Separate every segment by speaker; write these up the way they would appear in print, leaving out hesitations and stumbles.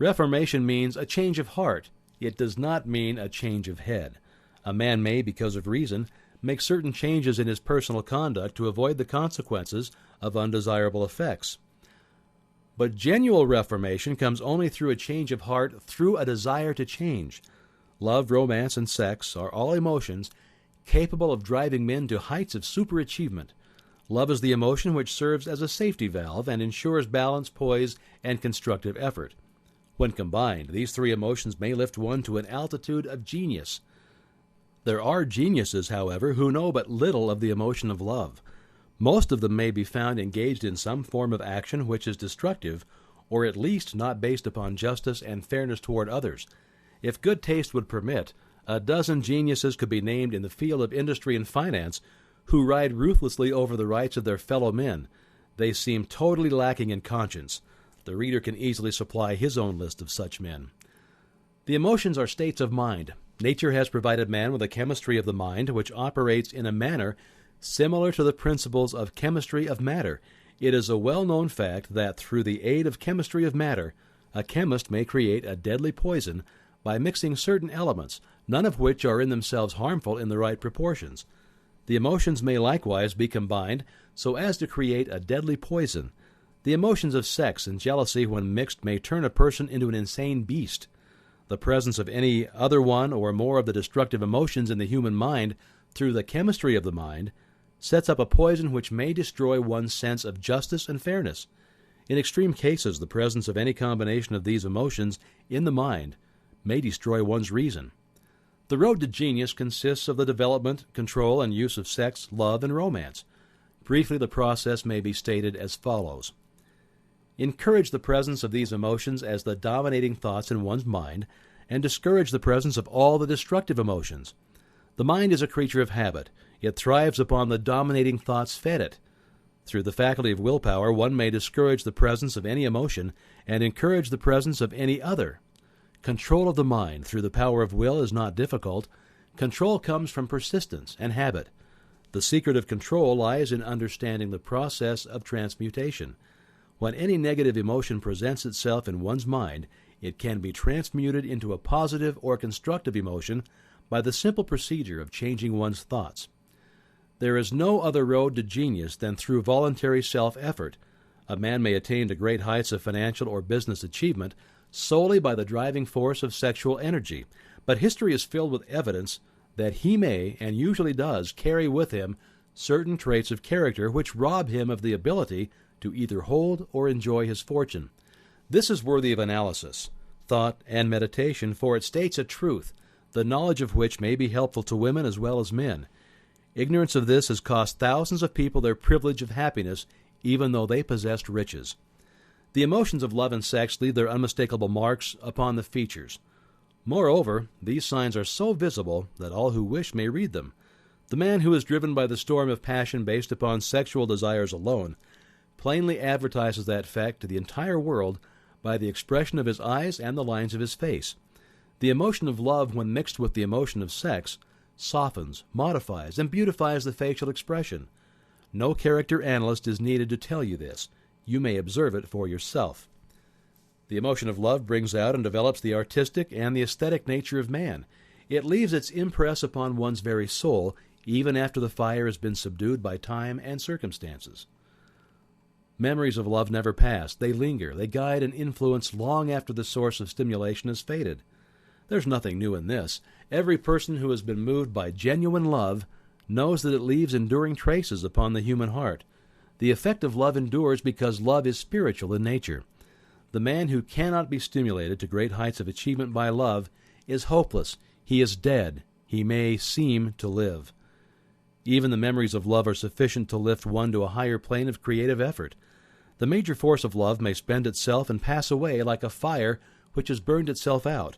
Speaker 1: Reformation means a change of heart. It does not mean a change of head. A man may, because of reason, make certain changes in his personal conduct to avoid the consequences of undesirable effects. But genuine reformation comes only through a change of heart, through a desire to change. Love, romance, and sex are all emotions capable of driving men to heights of superachievement. Love is the emotion which serves as a safety valve and ensures balance, poise, and constructive effort. When combined, these three emotions may lift one to an altitude of genius. There are geniuses, however, who know but little of the emotion of love. Most of them may be found engaged in some form of action which is destructive, or at least not based upon justice and fairness toward others. If good taste would permit, a dozen geniuses could be named in the field of industry and finance who ride ruthlessly over the rights of their fellow men. They seem totally lacking in conscience. The reader can easily supply his own list of such men. The emotions are states of mind. Nature has provided man with a chemistry of the mind which operates in a manner similar to the principles of chemistry of matter. It is a well-known fact that through the aid of chemistry of matter, a chemist may create a deadly poison by mixing certain elements, none of which are in themselves harmful in the right proportions. The emotions may likewise be combined so as to create a deadly poison. The emotions of sex and jealousy, when mixed, may turn a person into an insane beast. The presence of any other one or more of the destructive emotions in the human mind through the chemistry of the mind sets up a poison which may destroy one's sense of justice and fairness. In extreme cases, the presence of any combination of these emotions in the mind may destroy one's reason. The road to genius consists of the development, control, and use of sex, love, and romance. Briefly, the process may be stated as follows. Encourage the presence of these emotions as the dominating thoughts in one's mind, and discourage the presence of all the destructive emotions. The mind is a creature of habit. It thrives upon the dominating thoughts fed it. Through the faculty of willpower, one may discourage the presence of any emotion and encourage the presence of any other. Control of the mind through the power of will is not difficult. Control comes from persistence and habit. The secret of control lies in understanding the process of transmutation. When any negative emotion presents itself in one's mind, it can be transmuted into a positive or constructive emotion by the simple procedure of changing one's thoughts. There is no other road to genius than through voluntary self-effort. A man may attain to great heights of financial or business achievement solely by the driving force of sexual energy, but history is filled with evidence that he may, and usually does, carry with him certain traits of character which rob him of the ability to either hold or enjoy his fortune. This is worthy of analysis, thought, and meditation, for it states a truth, the knowledge of which may be helpful to women as well as men. Ignorance of this has cost thousands of people their privilege of happiness, even though they possessed riches. The emotions of love and sex leave their unmistakable marks upon the features. Moreover, these signs are so visible that all who wish may read them. The man who is driven by the storm of passion based upon sexual desires alone plainly advertises that fact to the entire world by the expression of his eyes and the lines of his face. The emotion of love, when mixed with the emotion of sex, softens, modifies, and beautifies the facial expression. No character analyst is needed to tell you this. You may observe it for yourself. The emotion of love brings out and develops the artistic and the aesthetic nature of man. It leaves its impress upon one's very soul, even after the fire has been subdued by time and circumstances. Memories of love never pass. They linger. They guide and influence long after the source of stimulation has faded. There's nothing new in this. Every person who has been moved by genuine love knows that it leaves enduring traces upon the human heart. The effect of love endures because love is spiritual in nature. The man who cannot be stimulated to great heights of achievement by love is hopeless. He is dead. He may seem to live. Even the memories of love are sufficient to lift one to a higher plane of creative effort. The major force of love may spend itself and pass away like a fire which has burned itself out,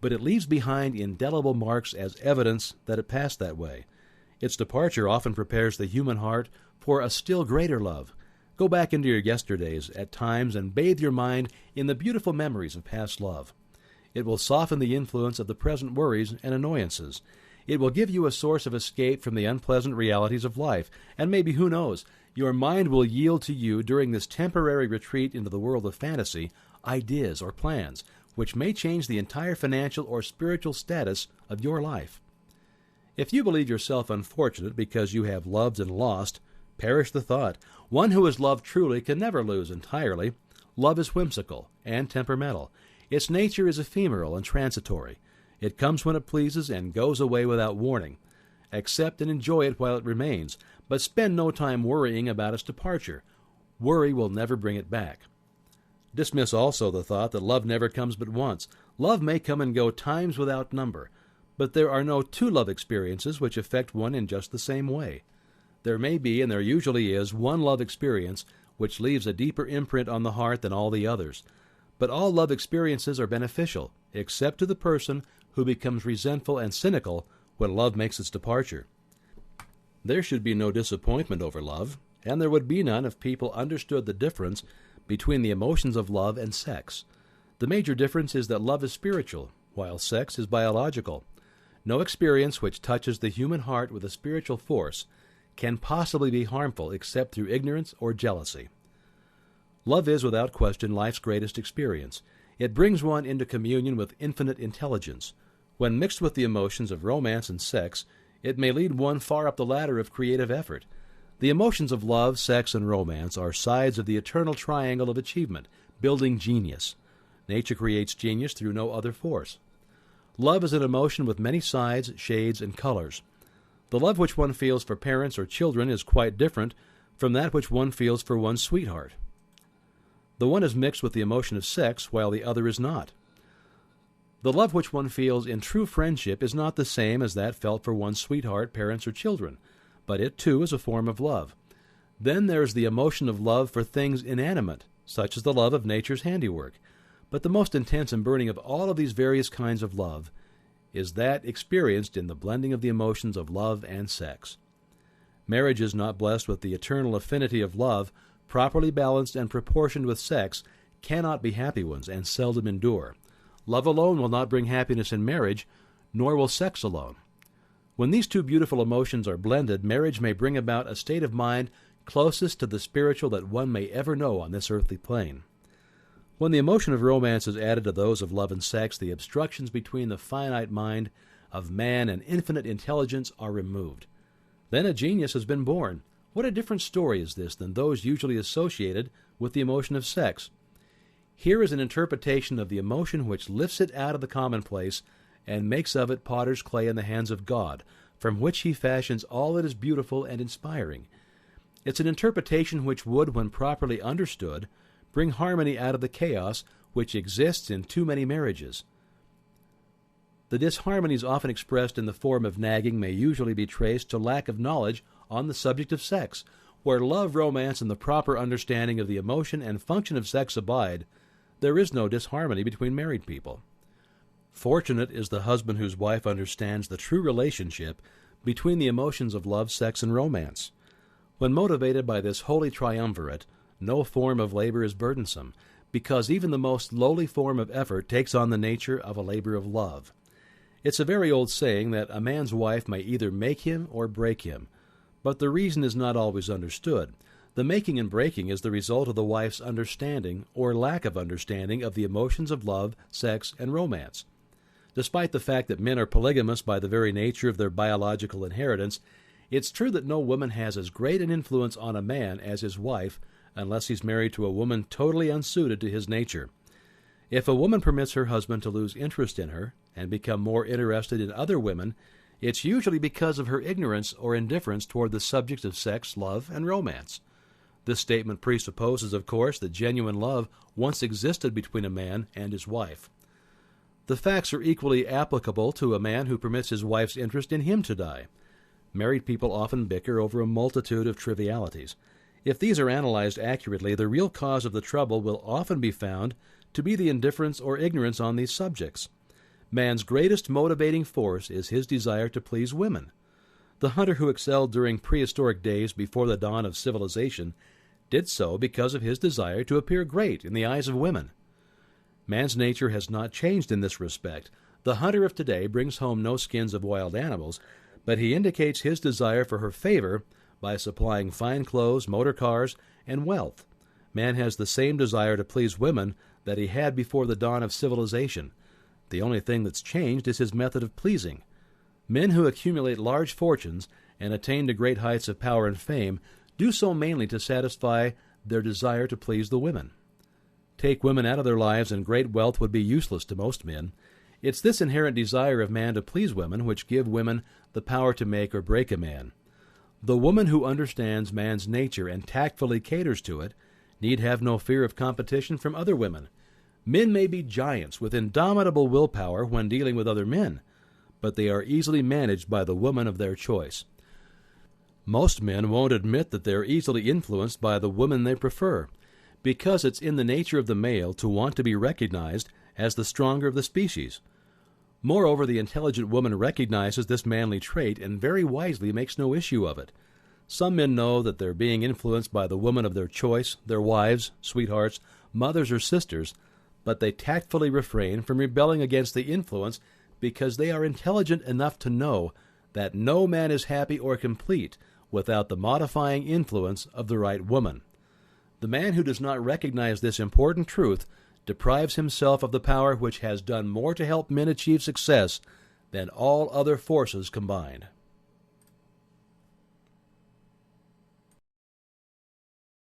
Speaker 1: but it leaves behind indelible marks as evidence that it passed that way. Its departure often prepares the human heart for a still greater love. Go back into your yesterdays at times and bathe your mind in the beautiful memories of past love. It will soften the influence of the present worries and annoyances. It will give you a source of escape from the unpleasant realities of life, and maybe, who knows, your mind will yield to you during this temporary retreat into the world of fantasy ideas, or plans, which may change the entire financial or spiritual status of your life. If you believe yourself unfortunate because you have loved and lost, perish the thought. One who has loved truly can never lose entirely. Love is whimsical and temperamental. Its nature is ephemeral and transitory. It comes when it pleases and goes away without warning. Accept and enjoy it while it remains, but spend no time worrying about its departure. Worry will never bring it back. Dismiss also the thought that love never comes but once. Love may come and go times without number, but there are no two love experiences which affect one in just the same way. There may be, and there usually is, one love experience which leaves a deeper imprint on the heart than all the others. But all love experiences are beneficial, except to the person who becomes resentful and cynical when love makes its departure. There should be no disappointment over love, and there would be none if people understood the difference between the emotions of love and sex. The major difference is that love is spiritual, while sex is biological. No experience which touches the human heart with a spiritual force can possibly be harmful except through ignorance or jealousy. Love is, without question, life's greatest experience. It brings one into communion with infinite intelligence. When mixed with the emotions of romance and sex, it may lead one far up the ladder of creative effort. The emotions of love, sex, and romance are sides of the eternal triangle of achievement, building genius. Nature creates genius through no other force. Love is an emotion with many sides, shades, and colors. The love which one feels for parents or children is quite different from that which one feels for one's sweetheart. The one is mixed with the emotion of sex, while the other is not. The love which one feels in true friendship is not the same as that felt for one's sweetheart, parents, or children, but it too is a form of love. Then there is the emotion of love for things inanimate, such as the love of nature's handiwork. But the most intense and burning of all of these various kinds of love is that experienced in the blending of the emotions of love and sex. Marriages not blessed with the eternal affinity of love, properly balanced and proportioned with sex, cannot be happy ones and seldom endure. Love alone will not bring happiness in marriage, nor will sex alone. When these two beautiful emotions are blended, marriage may bring about a state of mind closest to the spiritual that one may ever know on this earthly plane. When the emotion of romance is added to those of love and sex, the obstructions between the finite mind of man and infinite intelligence are removed. Then a genius has been born. What a different story is this than those usually associated with the emotion of sex. Here is an interpretation of the emotion which lifts it out of the commonplace and makes of it potter's clay in the hands of God, from which he fashions all that is beautiful and inspiring. It's an interpretation which would, when properly understood, bring harmony out of the chaos which exists in too many marriages. The disharmonies often expressed in the form of nagging may usually be traced to lack of knowledge on the subject of sex. Where love, romance, and the proper understanding of the emotion and function of sex abide, there is no disharmony between married people. Fortunate is the husband whose wife understands the true relationship between the emotions of love, sex, and romance. When motivated by this holy triumvirate, no form of labor is burdensome, because even the most lowly form of effort takes on the nature of a labor of love. It's a very old saying that a man's wife may either make him or break him, but the reason is not always understood. The making and breaking is the result of the wife's understanding or lack of understanding of the emotions of love, sex, and romance. Despite the fact that men are polygamous by the very nature of their biological inheritance, it's true that no woman has as great an influence on a man as his wife, unless he's married to a woman totally unsuited to his nature. If a woman permits her husband to lose interest in her and become more interested in other women, it's usually because of her ignorance or indifference toward the subjects of sex, love, and romance. This statement presupposes, of course, that genuine love once existed between a man and his wife. The facts are equally applicable to a man who permits his wife's interest in him to die. Married people often bicker over a multitude of trivialities. If these are analyzed accurately, the real cause of the trouble will often be found to be the indifference or ignorance on these subjects. Man's greatest motivating force is his desire to please women. The hunter who excelled during prehistoric days before the dawn of civilization did so because of his desire to appear great in the eyes of women. Man's nature has not changed in this respect. The hunter of today brings home no skins of wild animals, but he indicates his desire for her favor by supplying fine clothes, motor cars, and wealth. Man has the same desire to please women that he had before the dawn of civilization. The only thing that's changed is his method of pleasing. Men who accumulate large fortunes and attain to great heights of power and fame do so mainly to satisfy their desire to please the women. Take women out of their lives and great wealth would be useless to most men. It's this inherent desire of man to please women which give women the power to make or break a man. The woman who understands man's nature and tactfully caters to it need have no fear of competition from other women. Men may be giants with indomitable willpower when dealing with other men, but they are easily managed by the woman of their choice. Most men won't admit that they're easily influenced by the woman they prefer, because it's in the nature of the male to want to be recognized as the stronger of the species. Moreover, the intelligent woman recognizes this manly trait and very wisely makes no issue of it. Some men know that they're being influenced by the woman of their choice, their wives, sweethearts, mothers, or sisters, but they tactfully refrain from rebelling against the influence because they are intelligent enough to know that no man is happy or complete without the modifying influence of the right woman. The man who does not recognize this important truth deprives himself of the power which has done more to help men achieve success than all other forces combined.